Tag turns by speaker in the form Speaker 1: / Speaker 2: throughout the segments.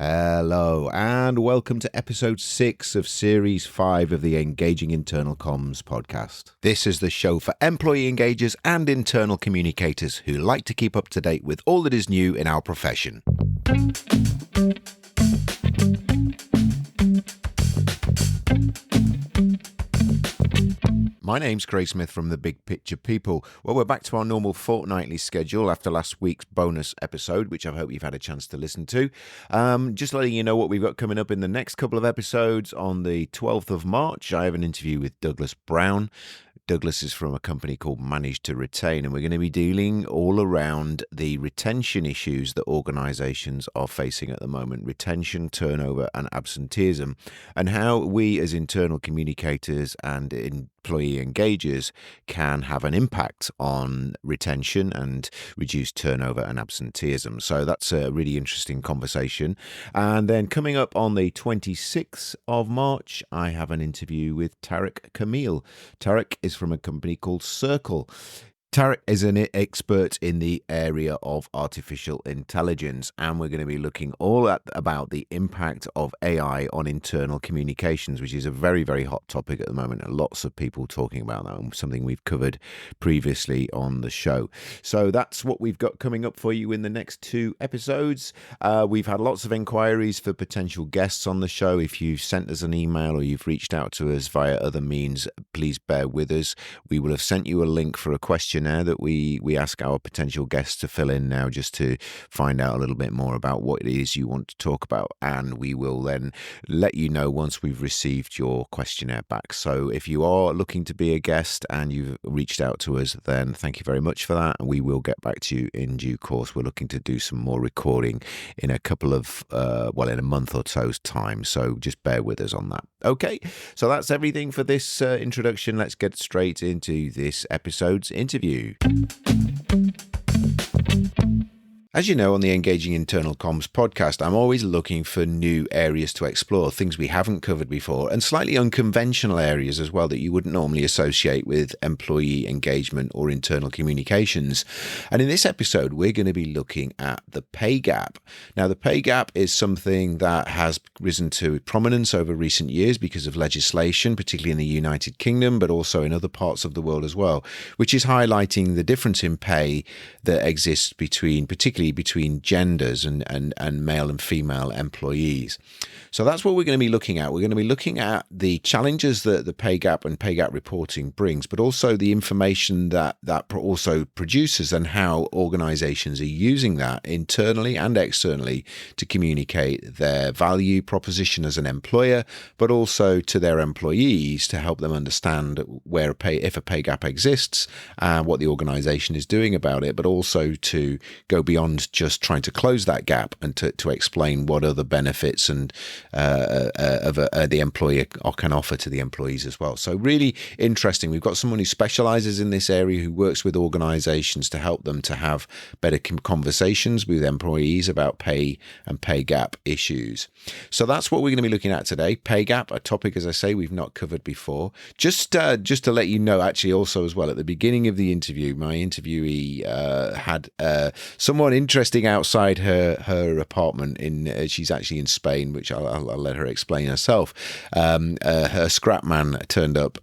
Speaker 1: Hello, and welcome to episode 6 of series 5 of the Engaging Internal Comms podcast. This is the show for employee engagers and internal communicators who like to keep up to date with all that is new in our profession. My name's Craig Smith from The Big Picture People. Well, we're back to our normal fortnightly schedule after last week's bonus episode, which I hope you've had a chance to listen to. Just letting you know what we've got coming up in the next couple of episodes. On the 12th of March, I have an interview with Douglas Brown. Douglas is from a company called Manage to Retain, and we're going to be dealing all around the retention issues that organisations are facing at the moment, retention, turnover and absenteeism, and how we as internal communicators and employee engagers can have an impact on retention and reduce turnover and absenteeism. So that's a really interesting conversation. And then coming up on the 26th of March, I have an interview with Tarek Kamil. Tarek is from a company called Circle. Tarek is an expert in the area of artificial intelligence, and we're going to be looking about the impact of AI on internal communications, which is a very, very hot topic at the moment. Lots of people talking about that, and something we've covered previously on the show. So that's what we've got coming up for you in the next 2 episodes. We've had lots of inquiries for potential guests on the show. If you've sent us an email or you've reached out to us via other means, please bear with us. We will have sent you a link for a questionnaire that we ask our potential guests to fill in now, just to find out a little bit more about what it is you want to talk about, and we will then let you know once we've received your questionnaire back. So if you are looking to be a guest and you've reached out to us, then thank you very much for that, and we will get back to you in due course. We're looking to do some more recording in a couple of in a month or so's time, so just bear with us on that. Okay, so that's everything for this introduction. Let's get straight into this episode's interview. As you know, on the Engaging Internal Comms podcast, I'm always looking for new areas to explore, things we haven't covered before, and slightly unconventional areas as well that you wouldn't normally associate with employee engagement or internal communications. And in this episode, we're going to be looking at the pay gap. Now, the pay gap is something that has risen to prominence over recent years because of legislation, particularly in the United Kingdom, but also in other parts of the world as well, which is highlighting the difference in pay that exists particularly between genders and male and female employees. So that's what we're going to be looking at. We're going to be looking at the challenges that the pay gap and pay gap reporting brings, but also the information that also produces and how organizations are using that internally and externally to communicate their value proposition as an employer, but also to their employees to help them understand if a pay gap exists, what the organization is doing about it, but also to go beyond just trying to close that gap and to explain what other benefits and the employer can offer to the employees as well. So really interesting. We've got someone who specialises in this area, who works with organisations to help them to have better conversations with employees about pay and pay gap issues. So that's what we're going to be looking at today. Pay gap, a topic, as I say, we've not covered before. Just to let you know, actually, also as well, at the beginning of the interview, my interviewee had someone interesting outside her apartment. She's actually in Spain, which I'll let her explain herself. Her scrap man turned up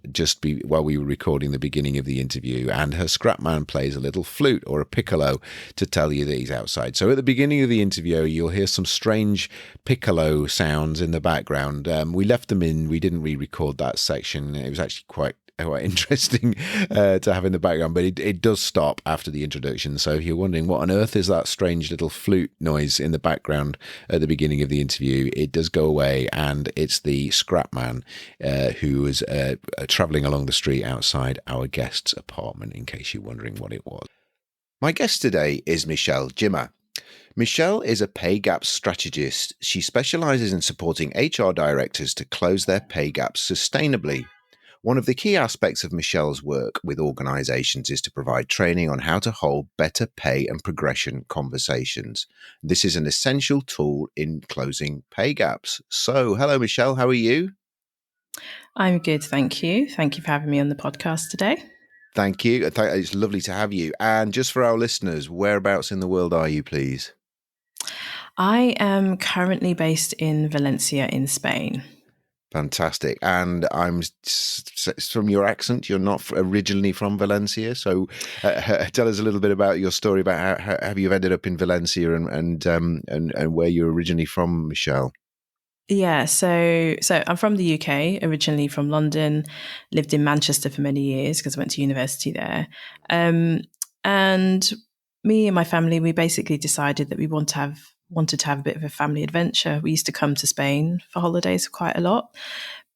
Speaker 1: while we were recording the beginning of the interview, and her scrap man plays a little flute or a piccolo to tell you that he's outside. So at the beginning of the interview, you'll hear some strange piccolo sounds in the background. We left them in. We didn't re-record that section. It was actually quite interesting to have in the background, but it does stop after the introduction. So if you're wondering what on earth is that strange little flute noise in the background at the beginning of the interview, it does go away, and it's the scrap man who was travelling along the street outside our guest's apartment, in case you're wondering what it was. My guest today is Michelle Gyimah. Michelle is a pay gap strategist. She specialises in supporting HR directors to close their pay gaps sustainably. One of the key aspects of Michelle's work with organisations is to provide training on how to hold better pay and progression conversations. This is an essential tool in closing pay gaps. So, hello, Michelle. How are you?
Speaker 2: I'm good, thank you. Thank you for having me on the podcast today.
Speaker 1: Thank you. It's lovely to have you. And just for our listeners, whereabouts in the world are you, please?
Speaker 2: I am currently based in Valencia in Spain.
Speaker 1: Fantastic. And from your accent, you're not originally from Valencia. So tell us a little bit about your story about how have you ended up in Valencia and where you're originally from, Michelle?
Speaker 2: Yeah, so I'm from the UK, originally from London, lived in Manchester for many years because I went to university there. Um, and me and my family, we basically decided that we wanted to have a bit of a family adventure. We used to come to Spain for holidays quite a lot,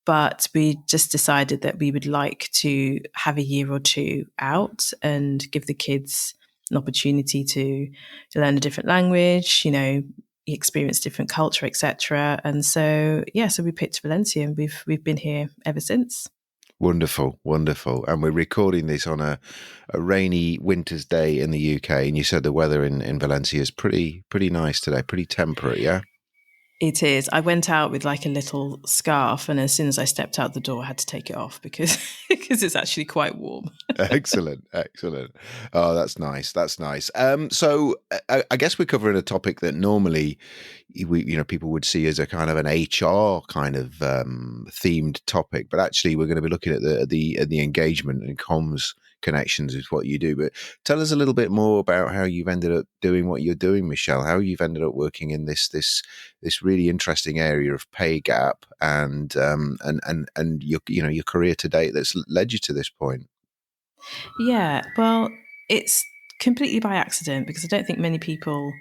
Speaker 2: but we just decided that we would like to have a year or two out and give the kids an opportunity to learn a different language, experience different culture, etc. And so, yeah, so we picked Valencia, and we've been here ever since.
Speaker 1: Wonderful, wonderful. And we're recording this on a rainy winter's day in the UK. And you said the weather in Valencia is pretty nice today, pretty temperate, yeah?
Speaker 2: It is. I went out with like a little scarf, and as soon as I stepped out the door, I had to take it off because because it's actually quite warm.
Speaker 1: Excellent, excellent. Oh, that's nice. That's nice. So I guess we're covering a topic that normally people would see as a kind of an HR kind of themed topic, but actually we're going to be looking at the engagement and comms connections is what you do. But tell us a little bit more about how you've ended up doing what you're doing, Michelle. How you've ended up working in this really interesting area of pay gap and your career to date that's led you to this point.
Speaker 2: Yeah, well, it's completely by accident because I don't think many people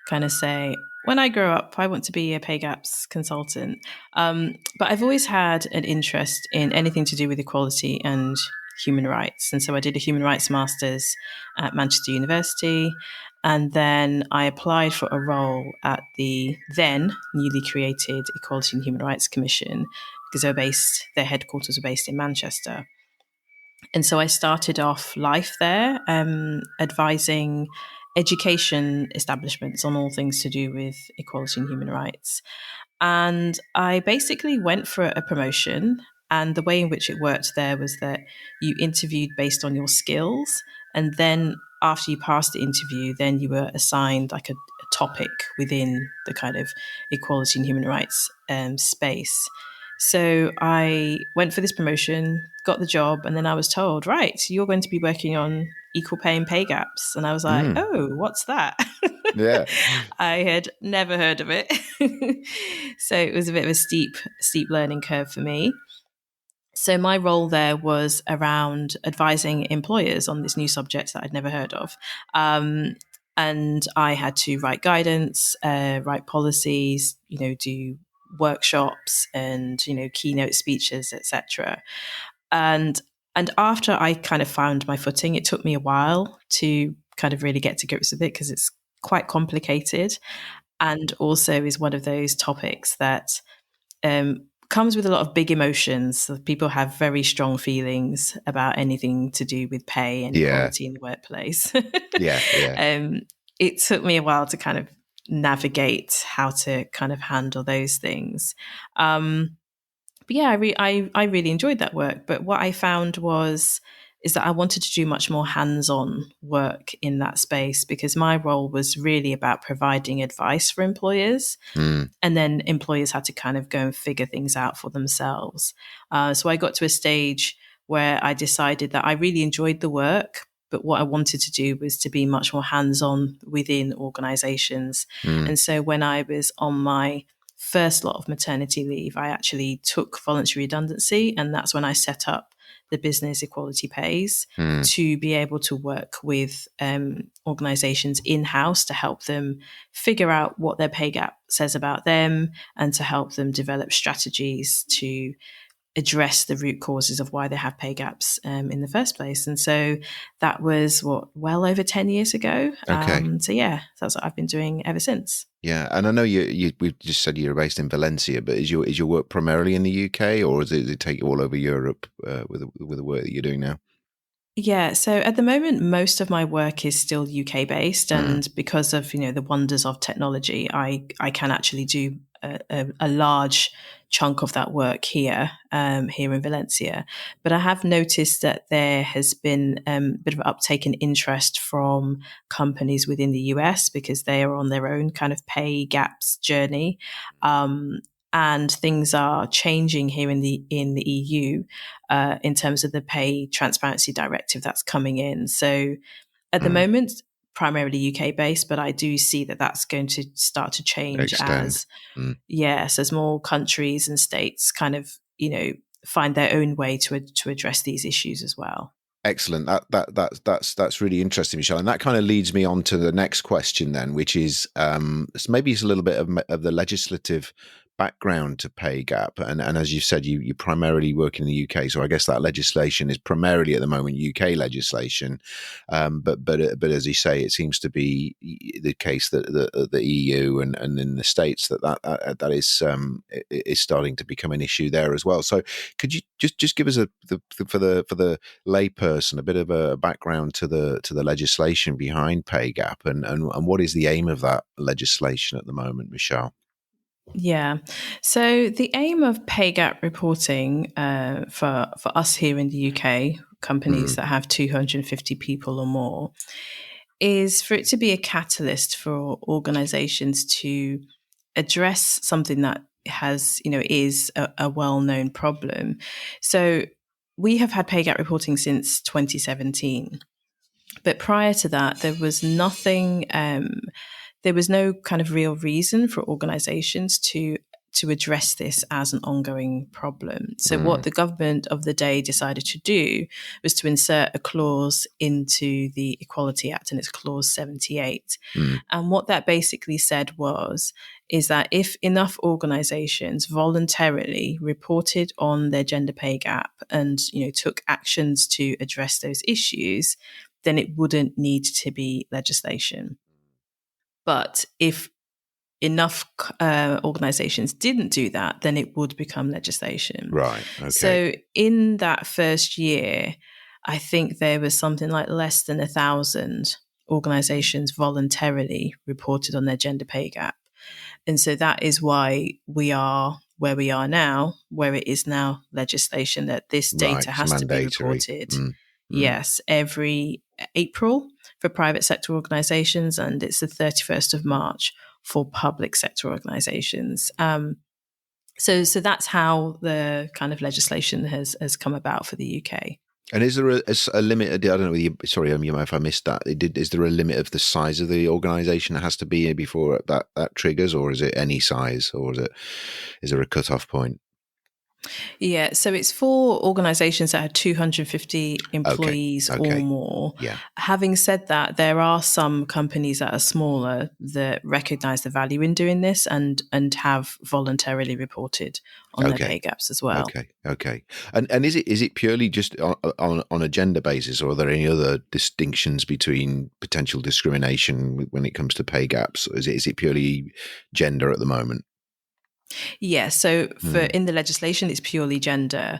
Speaker 2: kind of say, when I grow up, I want to be a pay gaps consultant. But I've always had an interest in anything to do with equality and human rights. And so I did a human rights master's at Manchester University. And then I applied for a role at the then newly created Equality and Human Rights Commission because their headquarters were based in Manchester. And so I started off life there, advising education establishments on all things to do with equality and human rights. And I basically went for a promotion. And the way in which it worked there was that you interviewed based on your skills. And then after you passed the interview, then you were assigned like a topic within the kind of equality and human rights space. So I went for this promotion, got the job, and then I was told, right, you're going to be working on equal pay and pay gaps. And I was like,
Speaker 1: Mm,
Speaker 2: oh, what's that?
Speaker 1: yeah.
Speaker 2: I had never heard of it. So it was a bit of a steep learning curve for me. So my role there was around advising employers on this new subject that I'd never heard of. And I had to write guidance, write policies, do workshops and, keynote speeches, etc. And and after I kind of found my footing, it took me a while to kind of really get to grips with it because it's quite complicated and also is one of those topics that comes with a lot of big emotions. So people have very strong feelings about anything to do with pay and
Speaker 1: Yeah.
Speaker 2: equality in the workplace.
Speaker 1: Yeah. Yeah.
Speaker 2: um, it took me a while to kind of navigate how to kind of handle those things. But yeah, I really enjoyed that work. But what I found is that I wanted to do much more hands-on work in that space because my role was really about providing advice for employers,
Speaker 1: Mm,
Speaker 2: and then employers had to kind of go and figure things out for themselves. So I got to a stage where I decided that I really enjoyed the work, but what I wanted to do was to be much more hands-on within organizations.
Speaker 1: mm,
Speaker 2: And so when I was on my first lot of maternity leave, I actually took voluntary redundancy, and that's when I set up the business Equality Pays
Speaker 1: mm,
Speaker 2: to be able to work with organizations in house to help them figure out what their pay gap says about them and to help them develop strategies to address the root causes of why they have pay gaps in the first place. And so that was well over 10 years ago.
Speaker 1: okay.
Speaker 2: So yeah, that's what I've been doing ever since.
Speaker 1: Yeah. And I know we've just said you're based in Valencia, but is your work primarily in the UK, or does it take you all over Europe with the work that you're doing now?
Speaker 2: Yeah, so at the moment, most of my work is still UK based,
Speaker 1: Mm,
Speaker 2: and because of the wonders of technology, I can actually do a large chunk of that work here, here in Valencia. But I have noticed that there has been a bit of uptake in interest from companies within the US because they are on their own kind of pay gaps journey. And things are changing here in the EU in terms of the pay transparency directive that's coming in. So at the moment, primarily UK based, but I do see that that's going to start to change
Speaker 1: Extend.
Speaker 2: as more countries and states kind of, find their own way to address these issues as well.
Speaker 1: Excellent. That's really interesting, Michelle. And that kind of leads me on to the next question then, which is maybe it's a little bit of the legislative background to pay gap. And as you said, you primarily work in the UK, so I guess that legislation is primarily at the moment UK legislation. But as you say, it seems to be the case that the EU and in the States that is starting to become an issue there as well. So could you just give us for the layperson a bit of a background to the legislation behind pay gap and what is the aim of that legislation at the moment, Michelle?
Speaker 2: Yeah. So the aim of pay gap reporting for us here in the UK, companies that have 250 people or more, is for it to be a catalyst for organizations to address something that is a well-known problem. So we have had pay gap reporting since 2017. But prior to that, there was nothing. There was no kind of real reason for organizations to address this as an ongoing problem. So what the government of the day decided to do was to insert a clause into the Equality Act, and it's clause 78. And what that basically said is that if enough organizations voluntarily reported on their gender pay gap and, took actions to address those issues, then it wouldn't need to be legislation. But if enough organizations didn't do that, then it would become legislation.
Speaker 1: Right. Okay.
Speaker 2: So in that first year, I think there was something like less than 1,000 organizations voluntarily reported on their gender pay gap. And so that is why we are where we are now, where it is now legislation that this data has to be reported. Yes, every April for private sector organizations, and it's the 31st of March for public sector organizations. So that's how the kind of legislation has come about for the UK.
Speaker 1: And is there a limit? I don't know. Sorry, if I missed that. Is there a limit of the size of the organisation that has to be before that triggers, or is it any size, or is there a cut-off point?
Speaker 2: Yeah, so it's for organizations that have 250 employees or more.
Speaker 1: Yeah.
Speaker 2: Having said that, there are some companies that are smaller that recognize the value in doing this and have voluntarily reported on their pay gaps as well.
Speaker 1: Okay. And is it purely just on a gender basis, or are there any other distinctions between potential discrimination when it comes to pay gaps? Or is it purely gender at the moment?
Speaker 2: Yeah, so in the legislation, it's purely gender,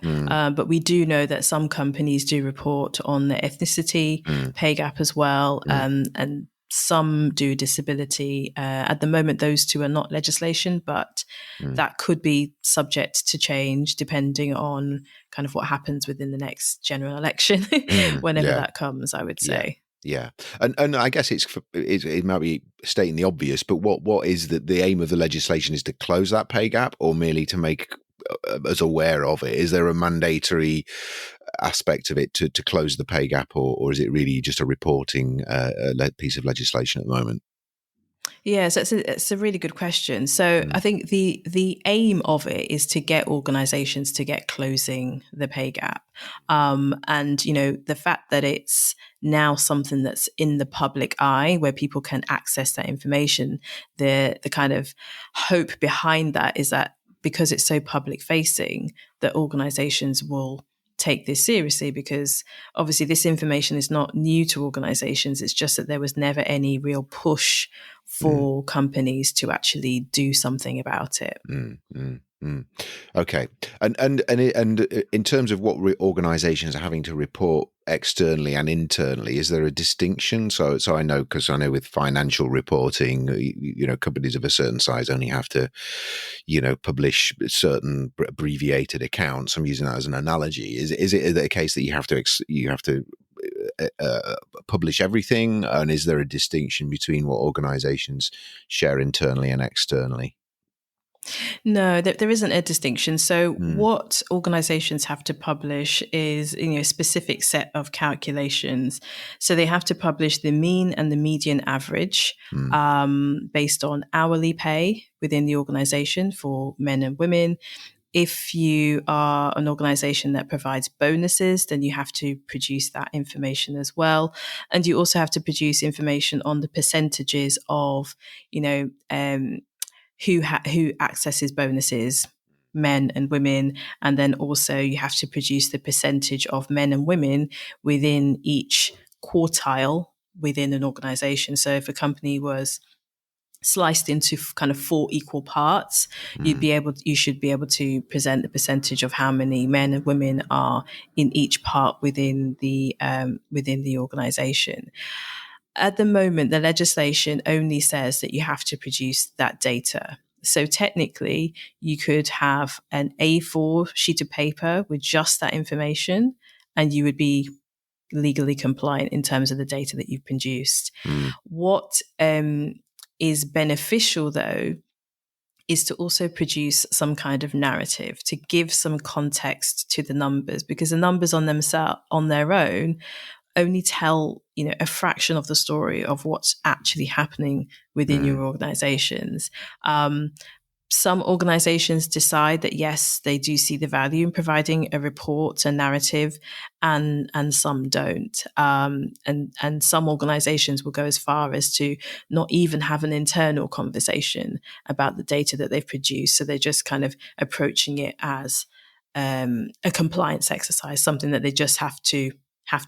Speaker 2: but we do know that some companies do report on their ethnicity pay gap as well, and some do disability. At the moment, those two are not legislation, but that could be subject to change depending on kind of what happens within the next general election, whenever that comes, I would say.
Speaker 1: Yeah, and I guess it might be stating the obvious, but what is the aim of the legislation is to close that pay gap, or merely to make us aware of it? Is there a mandatory aspect of it to close the pay gap, or is it really just a reporting piece of legislation at the moment?
Speaker 2: Yeah, so it's a really good question. So I think the aim of it is to get organizations to get closing the pay gap. And, the fact that it's now something that's in the public eye where people can access that information, the kind of hope behind that is that because it's so public facing, that organizations will take this seriously, because obviously this information is not new to organizations. It's just that there was never any real push for companies to actually do something about it.
Speaker 1: Okay, and in terms of what organisations are having to report externally and internally, is there a distinction? So I know, because I know with financial reporting, companies of a certain size only have to, publish certain abbreviated accounts. I'm using that as an analogy. Is it a case that you have to publish everything, and is there a distinction between what organisations share internally and externally?
Speaker 2: No, there isn't a distinction. So what organizations have to publish is, a specific set of calculations. So they have to publish the mean and the median average based on hourly pay within the organization for men and women. If you are an organization that provides bonuses, then you have to produce that information as well. And you also have to produce information on the percentages of, who accesses bonuses, men and women. And then also you have to produce the percentage of men and women within each quartile within an organization. So if a company was sliced into kind of 4 equal parts, you should be able to present the percentage of how many men and women are in each part within the organization. At the moment, the legislation only says that you have to produce that data. So technically, you could have an A4 sheet of paper with just that information, and you would be legally compliant in terms of the data that you've produced. What is beneficial, though, is to also produce some kind of narrative to give some context to the numbers, because the numbers on their own only tell a fraction of the story of what's actually happening within your organizations. Some organizations decide that yes, they do see the value in providing a report, a narrative, and some don't. And some organizations will go as far as to not even have an internal conversation about the data that they've produced. So they're just kind of approaching it as a compliance exercise, something that they just have to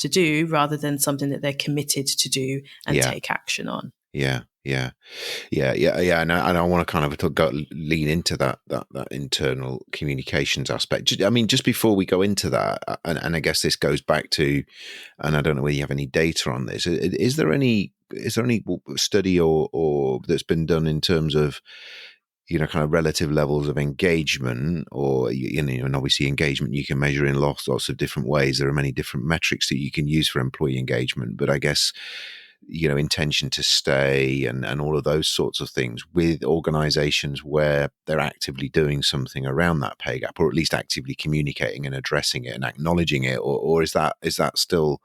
Speaker 2: do, rather than something that they're committed to do and take action on.
Speaker 1: Yeah. And I want to kind of lean into that internal communications aspect. I mean, just before we go into that, and I guess this goes back to, and I don't know whether you have any data on this. Is there any study or that's been done in terms of, kind of relative levels of engagement, or, and obviously engagement you can measure in lots of different ways. There are many different metrics that you can use for employee engagement, but I guess, intention to stay and all of those sorts of things with organizations where they're actively doing something around that pay gap, or at least actively communicating and addressing it and acknowledging it, or is that still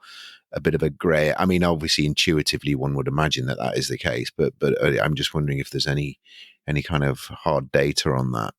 Speaker 1: a bit of a grey? I mean, obviously intuitively one would imagine that is the case, but I'm just wondering if there's any kind of hard data on that.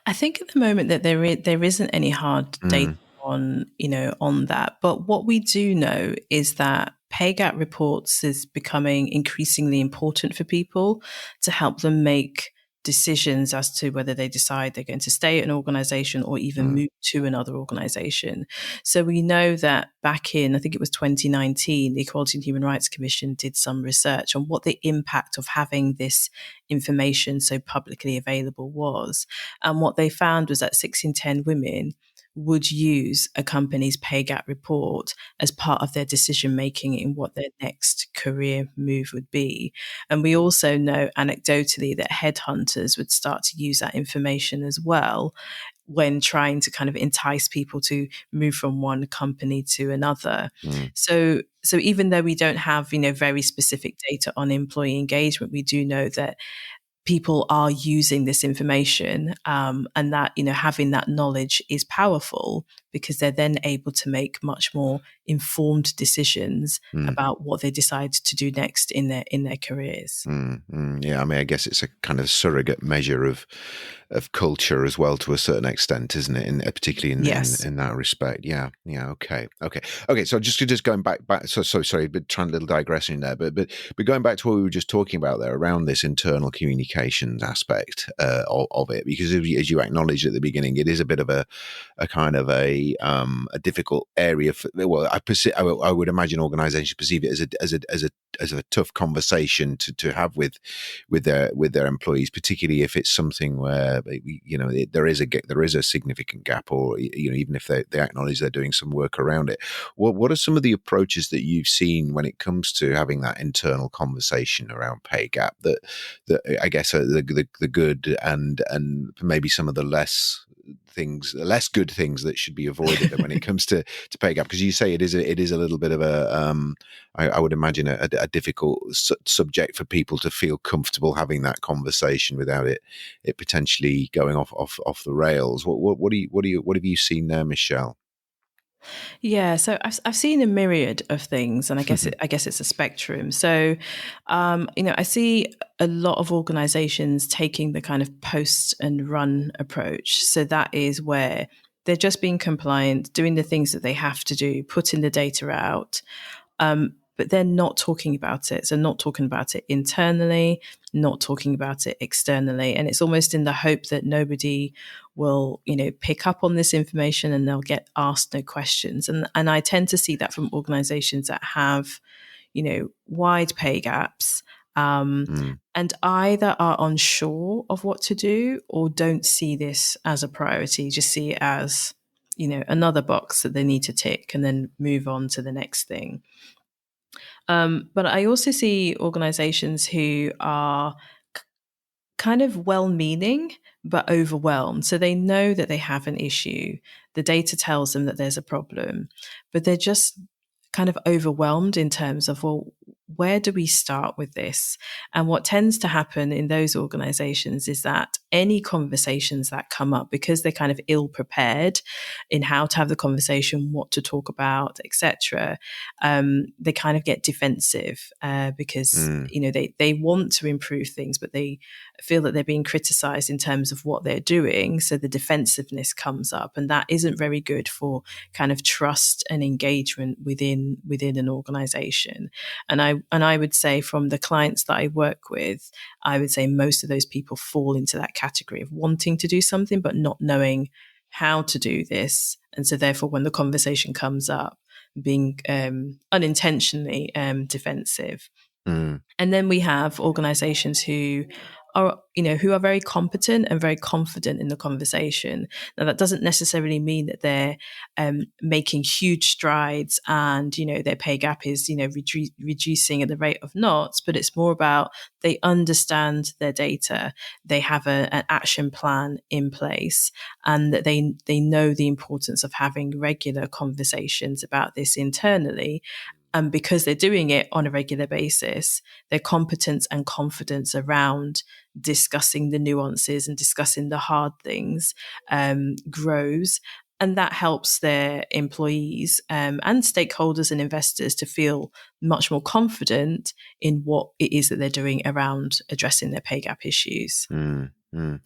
Speaker 2: I think at the moment that there isn't any hard data on that. But what we do know is that pay gap reports is becoming increasingly important for people to help them make decisions as to whether they decide they're going to stay at an organization or even move to another organization. So we know that back in, I think it was 2019, the Equality and Human Rights Commission did some research on what the impact of having this information so publicly available was. And what they found was that 6 in 10 women would use a company's pay gap report as part of their decision making in what their next career move would be. And we also know anecdotally that headhunters would start to use that information as well when trying to kind of entice people to move from one company to another. So even though we don't have, very specific data on employee engagement, we do know that people are using this information, and that, having that knowledge is powerful, because they're then able to make much more informed decisions about what they decide to do next in their careers.
Speaker 1: Yeah, I mean, I guess it's a kind of surrogate measure of culture as well, to a certain extent, isn't it? Particularly in that respect. Yeah. Okay. So just going back. So sorry, but trying a little digression there, but going back to what we were just talking about there around this internal communications aspect of it, because as you acknowledged at the beginning, it is a bit of a kind of a a difficult area for. Well, I would imagine organisations perceive it as a tough conversation to have with their employees, particularly if it's something where there is a significant gap, or even if they acknowledge they're doing some work around it. What are some of the approaches that you've seen when it comes to having that internal conversation around pay gap that I guess are the good and maybe some of the less good things that should be avoided when it comes to pay gap? Because you say it is a little bit of a I would imagine a difficult subject for people to feel comfortable having that conversation without it potentially going off the rails. What have you seen there, Michelle?
Speaker 2: Yeah, so I've seen a myriad of things, and I guess it's a spectrum. So, I see a lot of organisations taking the kind of post and run approach. So that is where they're just being compliant, doing the things that they have to do, putting the data out, but they're not talking about it. So not talking about it internally, not talking about it externally. And it's almost in the hope that nobody will, pick up on this information and they'll get asked no questions. And I tend to see that from organizations that have, wide pay gaps, and either are unsure of what to do or don't see this as a priority, just see it as, another box that they need to tick and then move on to the next thing. But I also see organizations who are kind of well-meaning but overwhelmed. So they know that they have an issue. The data tells them that there's a problem, but they're just kind of overwhelmed in terms of, well, where do we start with this? And what tends to happen in those organizations is that any conversations that come up, because they're kind of ill prepared in how to have the conversation, what to talk about, etc., they kind of get defensive because they want to improve things, but they feel that they're being criticized in terms of what they're doing. So the defensiveness comes up, and that isn't very good for kind of trust and engagement within an organization. And I would say from the clients that I work with, I would say most of those people fall into that category of wanting to do something but not knowing how to do this. And so therefore when the conversation comes up, being unintentionally defensive. And then we have organizations who are very competent and very confident in the conversation. Now, that doesn't necessarily mean that they're making huge strides and, their pay gap is, reducing at the rate of knots, but it's more about they understand their data, they have an action plan in place, and that they know the importance of having regular conversations about this internally. And because they're doing it on a regular basis, their competence and confidence around discussing the nuances and discussing the hard things grows. And that helps their employees and stakeholders and investors to feel much more confident in what it is that they're doing around addressing their pay gap issues.
Speaker 1: And I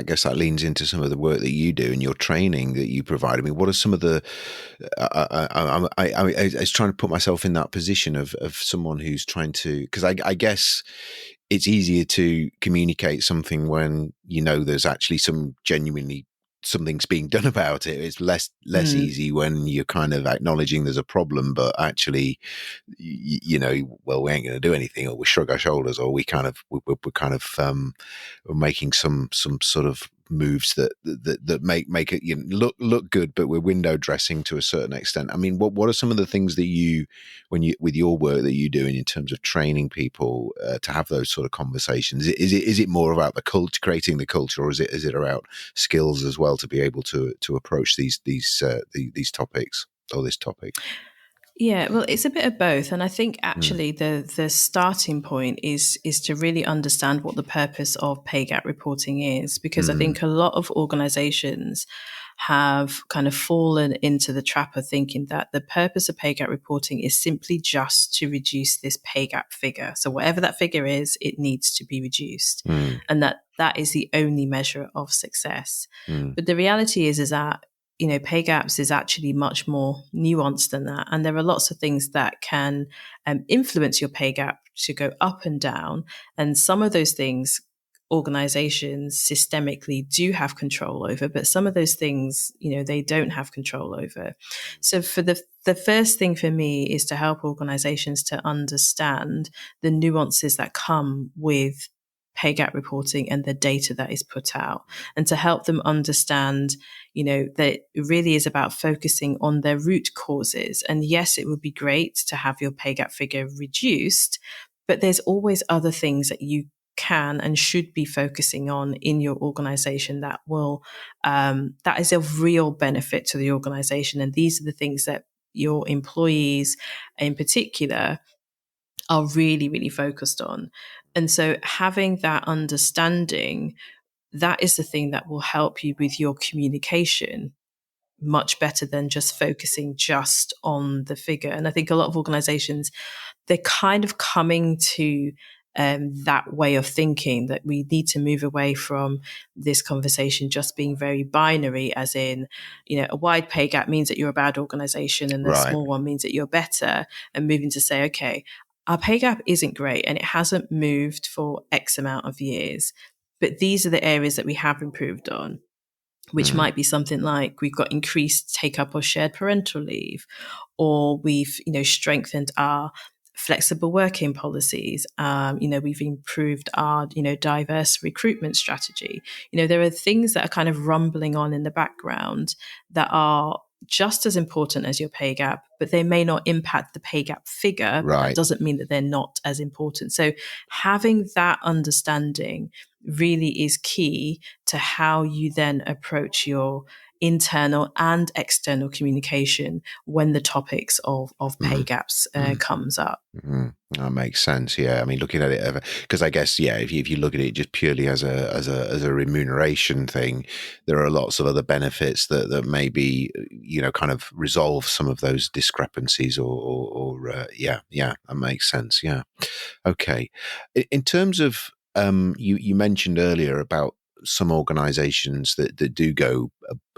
Speaker 1: guess that leans into some of the work that you do and your training that you provide. I mean, what are some of the? I was trying to put myself in that position of someone who's trying to, because I guess it's easier to communicate something when there's actually something's being done about it. It's less easy when you're kind of acknowledging there's a problem, but actually, well, we ain't going to do anything, or we shrug our shoulders, or we're making some sort of moves that make it look good, but we're window dressing to a certain extent. I mean, what are some of the things that with your work that you do in terms of training people to have those sort of conversations? Is it more about the culture, creating the culture, or is it about skills as well to be able to approach these topics, or this topic?
Speaker 2: Yeah, well, it's a bit of both, and I think actually the starting point is to really understand what the purpose of pay gap reporting is, because I think a lot of organisations have kind of fallen into the trap of thinking that the purpose of pay gap reporting is simply just to reduce this pay gap figure. So whatever that figure is, it needs to be reduced, and that is the only measure of success. But the reality is that pay gaps is actually much more nuanced than that. And there are lots of things that can influence your pay gap to go up and down. And some of those things organizations systemically do have control over, but some of those things, they don't have control over. So for the first thing for me is to help organizations to understand the nuances that come with pay gap reporting and the data that is put out, and to help them understand, that it really is about focusing on their root causes. And yes, it would be great to have your pay gap figure reduced, but there's always other things that you can and should be focusing on in your organization that will that is of real benefit to the organization. And these are the things that your employees in particular are really, really focused on. And so having that understanding, that is the thing that will help you with your communication much better than just focusing just on the figure. And I think a lot of organizations, they're kind of coming to that way of thinking, that we need to move away from this conversation just being very binary, as in, a wide pay gap means that you're a bad organization and a
Speaker 1: Right.
Speaker 2: small one means that you're better, and moving to say, okay, our pay gap isn't great and it hasn't moved for X amount of years, but these are the areas that we have improved on, which
Speaker 1: Mm.
Speaker 2: might be something like we've got increased take up of shared parental leave, or we've, strengthened our flexible working policies. We've improved our, diverse recruitment strategy. There are things that are kind of rumbling on in the background that are just as important as your pay gap, but they may not impact the pay gap figure, but that
Speaker 1: Right.
Speaker 2: doesn't mean that they're not as important. So having that understanding really is key to how you then approach your internal and external communication when the topics of pay
Speaker 1: Mm.
Speaker 2: gaps
Speaker 1: Mm.
Speaker 2: comes up.
Speaker 1: Mm, that makes sense. Yeah, I mean, looking at it, because I guess, yeah, if you look at it just purely as a remuneration thing, there are lots of other benefits that maybe, kind of resolve some of those discrepancies, or yeah, that makes sense. Yeah, okay. In terms of, you mentioned earlier about some organizations that do go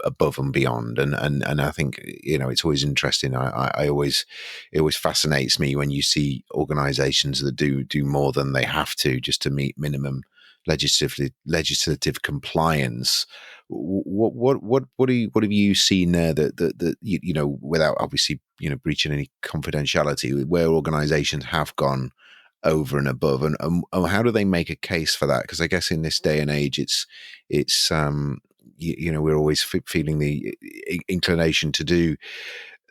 Speaker 1: above and beyond, and I think, it's always interesting. I always, it always fascinates me when you see organizations that do more than they have to just to meet minimum legislative compliance. What have you seen there that without obviously breaching any confidentiality, where organizations have gone over and above, and how do they make a case for that? Because I guess in this day and age, it's we're always feeling the inclination to do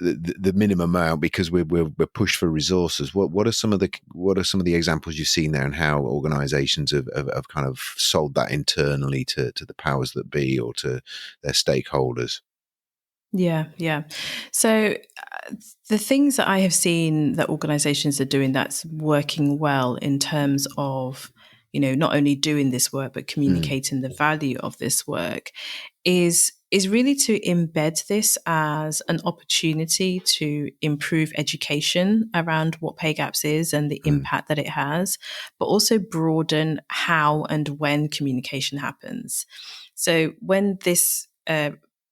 Speaker 1: the minimum amount because we're pushed for resources. What are some of the examples you've seen there, and how organisations have kind of sold that internally to the powers that be or to their stakeholders?
Speaker 2: Yeah, yeah. So the things that I have seen that organizations are doing that's working well in terms of, not only doing this work, but
Speaker 1: Mm,
Speaker 2: communicating the value of this work is really to embed this as an opportunity to improve education around what pay gaps is and the
Speaker 1: mm,
Speaker 2: impact that it has, but also broaden how and when communication happens. So when this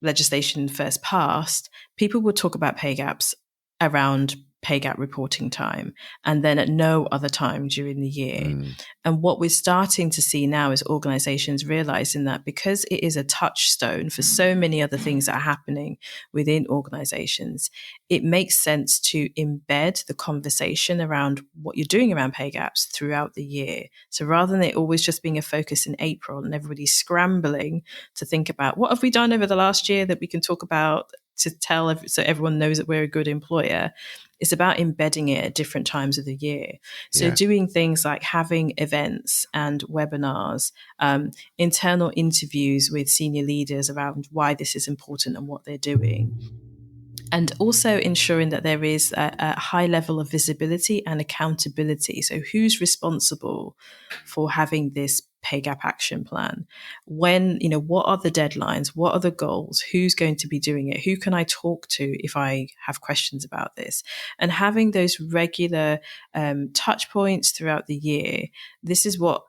Speaker 2: legislation first passed, people would talk about pay gaps around pay gap reporting time and then at no other time during the year.
Speaker 1: mm,
Speaker 2: And what we're starting to see now is organizations realizing that because it is a touchstone for so many other things that are happening within organizations, it makes sense to embed the conversation around what you're doing around pay gaps throughout the year. So rather than it always just being a focus in April and everybody's scrambling to think about what have we done over the last year that we can talk about to tell so everyone knows that we're a good employer, it's about embedding it at different times of the year. So
Speaker 1: yeah.
Speaker 2: doing things like having events and webinars, internal interviews with senior leaders around why this is important and what they're doing, and also ensuring that there is a high level of visibility and accountability. So who's responsible for having this pay gap action plan? When, what are the deadlines? What are the goals? Who's going to be doing it? Who can I talk to if I have questions about this? And having those regular touch points throughout the year, this is what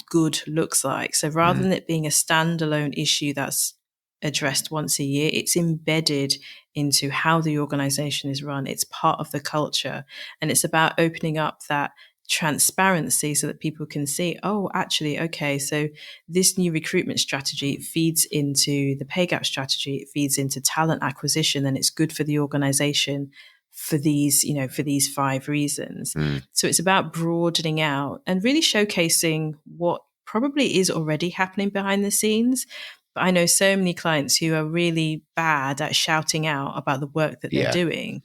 Speaker 2: good looks like. So rather
Speaker 1: Mm,
Speaker 2: than it being a standalone issue that's addressed once a year, it's embedded into how the organization is run. It's part of the culture. And it's about opening up that transparency so that people can see, oh, actually, okay, so this new recruitment strategy feeds into the pay gap strategy, it feeds into talent acquisition, and it's good for the organization for these, for these 5 reasons. So it's about broadening out and really showcasing what probably is already happening behind the scenes. But I know so many clients who are really bad at shouting out about the work that they're
Speaker 1: Yeah.
Speaker 2: doing.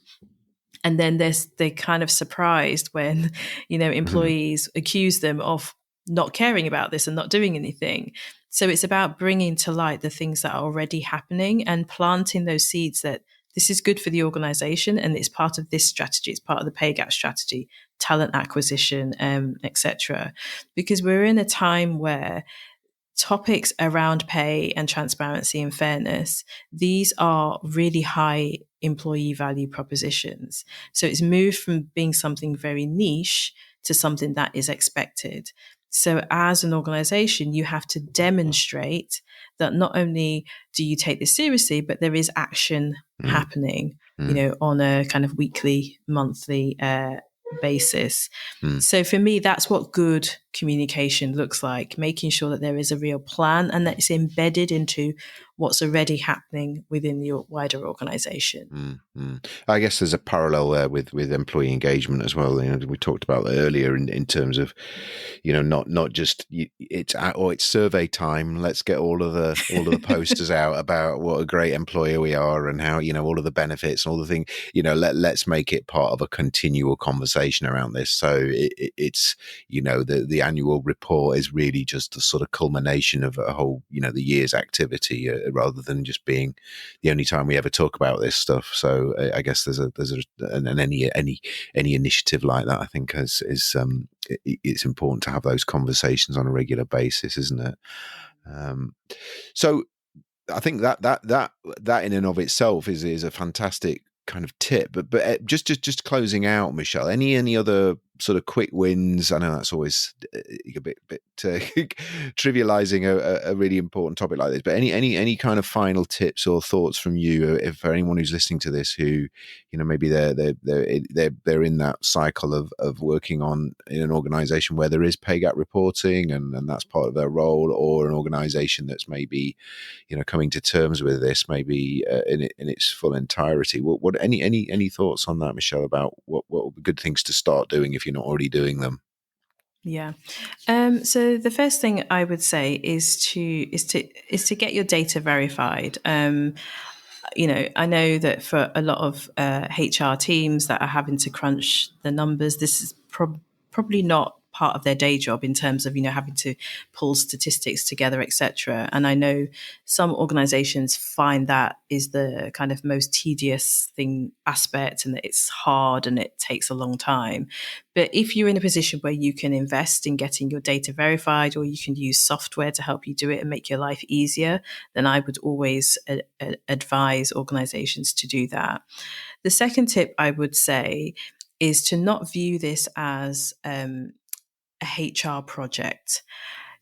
Speaker 2: And then they're kind of surprised when, employees accuse them of not caring about this and not doing anything. So it's about bringing to light the things that are already happening and planting those seeds that this is good for the organization and it's part of this strategy. It's part of the pay gap strategy, talent acquisition, etc. Because we're in a time where topics around pay and transparency and fairness, these are really high employee value propositions. So it's moved from being something very niche to something that is expected. So as an organization, you have to demonstrate that not only do you take this seriously, but there is action happening, on a kind of weekly, monthly basis. So for me, that's what good communication looks like, making sure that there is a real plan and that it's embedded into what's already happening within the wider organization.
Speaker 1: I guess there's a parallel there with employee engagement as well. We talked about that earlier in terms of, not just it's survey time. Let's get all of the posters out about what a great employer we are and how, all of the benefits and all the things, let's make it part of a continual conversation around this. So it's, the annual report is really just the sort of culmination of a whole, the year's activity, rather than just being the only time we ever talk about this stuff. So I guess there's any initiative like that, I think it's important to have those conversations on a regular basis, isn't it? So I think that in and of itself is a fantastic kind of tip. But just closing out, Michelle, any other sort of quick wins? I know that's always a bit trivializing a really important topic like this. But any kind of final tips or thoughts from you, if for anyone who's listening to this, who maybe they're in that cycle of working on in an organization where there is pay gap reporting and that's part of their role, or an organization that's maybe coming to terms with this maybe in its full entirety. What any thoughts on that, Michelle, about what would be good things to start doing if you're not already doing them?
Speaker 2: Yeah. So the first thing I would say is to get your data verified. I know that for a lot of HR teams that are having to crunch the numbers, this is probably not part of their day job in terms of having to pull statistics together, etc. And I know some organizations find that is the kind of most tedious aspect, and that it's hard and it takes a long time. But if you're in a position where you can invest in getting your data verified, or you can use software to help you do it and make your life easier, then I would always advise organizations to do that. The second tip I would say is to not view this as a HR project.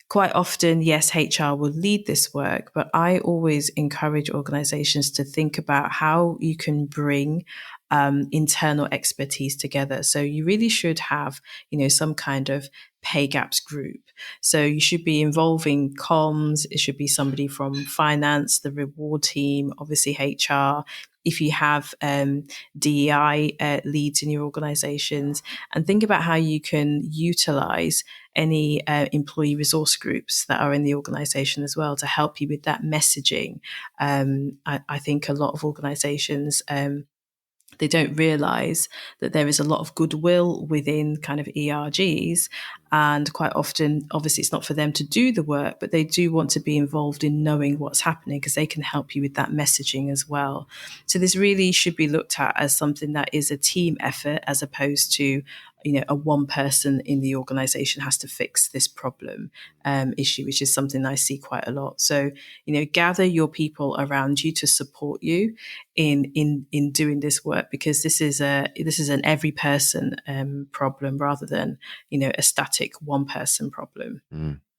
Speaker 2: Quite often, yes, HR will lead this work, but I always encourage organizations to think about how you can bring internal expertise together. So you really should have, some kind of pay gaps group. So you should be involving comms. It should be somebody from finance, the reward team, obviously HR. If you have DEI leads in your organizations, and think about how you can utilize any employee resource groups that are in the organization as well to help you with that messaging. I think a lot of organizations, they don't realize that there is a lot of goodwill within kind of ERGs. And quite often, obviously, it's not for them to do the work, but they do want to be involved in knowing what's happening because they can help you with that messaging as well. So this really should be looked at as something that is a team effort, as opposed to a one person in the organization has to fix this problem issue, which is something I see quite a lot. So, gather your people around you to support you in doing this work, because this is an every person problem rather than, a static one person problem.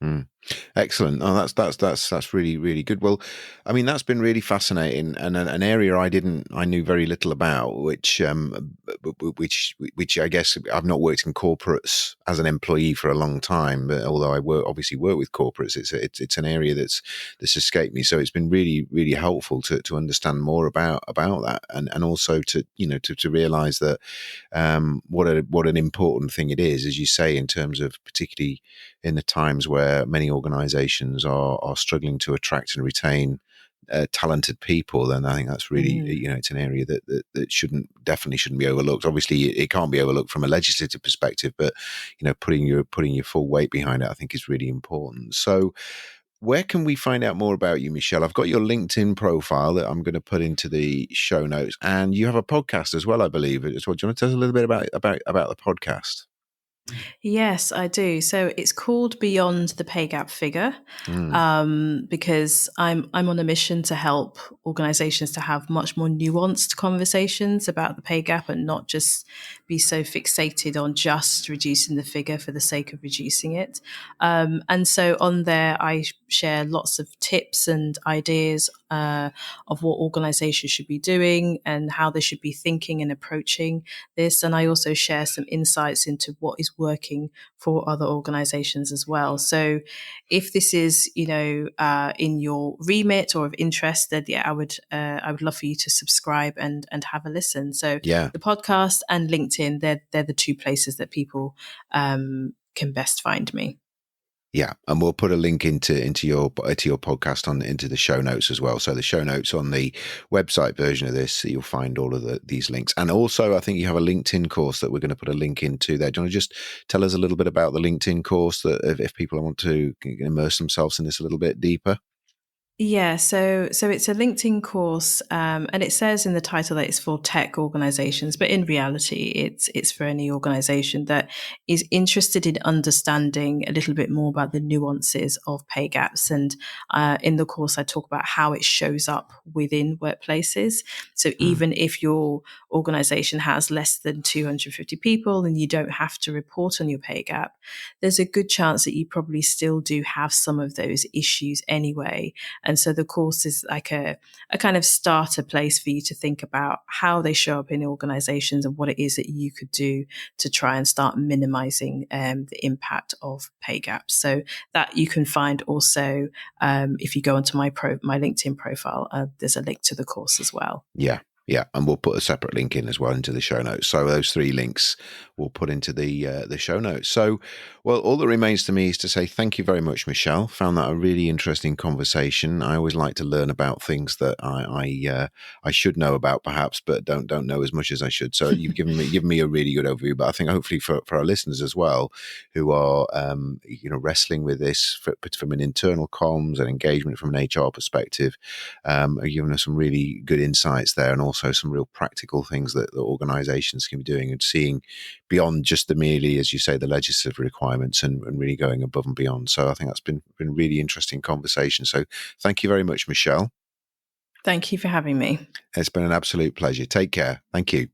Speaker 1: Mm. Excellent. Oh, that's really, really good. Well, I mean, that's been really fascinating, and an area I knew very little about, which I guess I've not worked in corporates as an employee for a long time, but although I obviously work with corporates, it's an area that's escaped me. So it's been really, really helpful to understand more about that, and also to to realize that what an important thing it is, as you say, in terms of particularly in the times where many organizations are struggling to attract and retain talented people. Then I think that's really, it's an area that definitely shouldn't be overlooked. Obviously it can't be overlooked from a legislative perspective, but putting your full weight behind it, I think, is really important. So where can we find out more about you, Michelle? I've got your LinkedIn profile that I'm going to put into the show notes, and you have a podcast as well, I believe. As well. Do you want to tell us a little bit about the podcast?
Speaker 2: Yes, I do. So it's called Beyond the Pay Gap Figure, because I'm on a mission to help organizations to have much more nuanced conversations about the pay gap and not just be so fixated on just reducing the figure for the sake of reducing it. And so on there, I share lots of tips and ideas of what organizations should be doing and how they should be thinking and approaching this. And I also share some insights into what is working for other organizations as well. So if this is, in your remit or of interest, then I would love for you to subscribe and have a listen. So
Speaker 1: Yeah.
Speaker 2: the podcast and LinkedIn, they're the two places that people can best find me.
Speaker 1: Yeah, and we'll put a link into your podcast into the show notes as well. So the show notes on the website version of this, you'll find all of these links. And also, I think you have a LinkedIn course that we're going to put a link into there. Do you want to just tell us a little bit about the LinkedIn course, that if people want to immerse themselves in this a little bit deeper?
Speaker 2: Yeah, so it's a LinkedIn course, and it says in the title that it's for tech organizations, but in reality, it's for any organization that is interested in understanding a little bit more about the nuances of pay gaps. And in the course, I talk about how it shows up within workplaces. So even if your organization has less than 250 people and you don't have to report on your pay gap, there's a good chance that you probably still do have some of those issues anyway. And so the course is like a kind of starter place for you to think about how they show up in organizations and what it is that you could do to try and start minimizing the impact of pay gaps. So that you can find also if you go onto my LinkedIn profile, there's a link to the course as well.
Speaker 1: Yeah, and we'll put a separate link in as well into the show notes. So those 3 links we'll put into the show notes. So, well, all that remains to me is to say thank you very much, Michelle. Found that a really interesting conversation. I always like to learn about things that I should know about, perhaps, but don't know as much as I should. So you've given me a really good overview. But I think hopefully for our listeners as well, who are wrestling with this from an internal comms and engagement from an HR perspective, are giving us some really good insights there, and also some real practical things that the organizations can be doing and seeing beyond just the merely, as you say, the legislative requirements, and really going above and beyond. So I think that's been really interesting conversation. So thank you very much, Michelle.
Speaker 2: Thank you for having me.
Speaker 1: It's been an absolute pleasure. Take care. Thank you.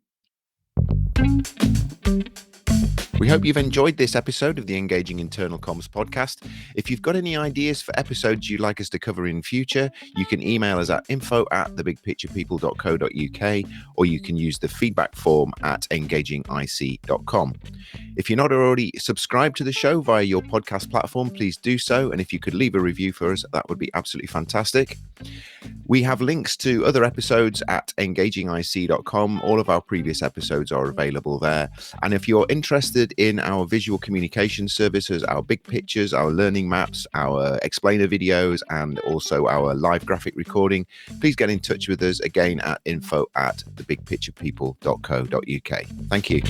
Speaker 1: We hope you've enjoyed this episode of the Engaging Internal Comms podcast. If you've got any ideas for episodes you'd like us to cover in future, you can email us at info@thebigpicturepeople.co.uk, or you can use the feedback form at engagingic.com. If you're not already subscribed to the show via your podcast platform, please do so. And if you could leave a review for us, that would be absolutely fantastic. We have links to other episodes at engagingic.com. All of our previous episodes are available there. And if you're interested in our visual communication services, our big pictures, our learning maps, our explainer videos, and also our live graphic recording, please get in touch with us again at info@thebigpicturepeople.co.uk. Thank you.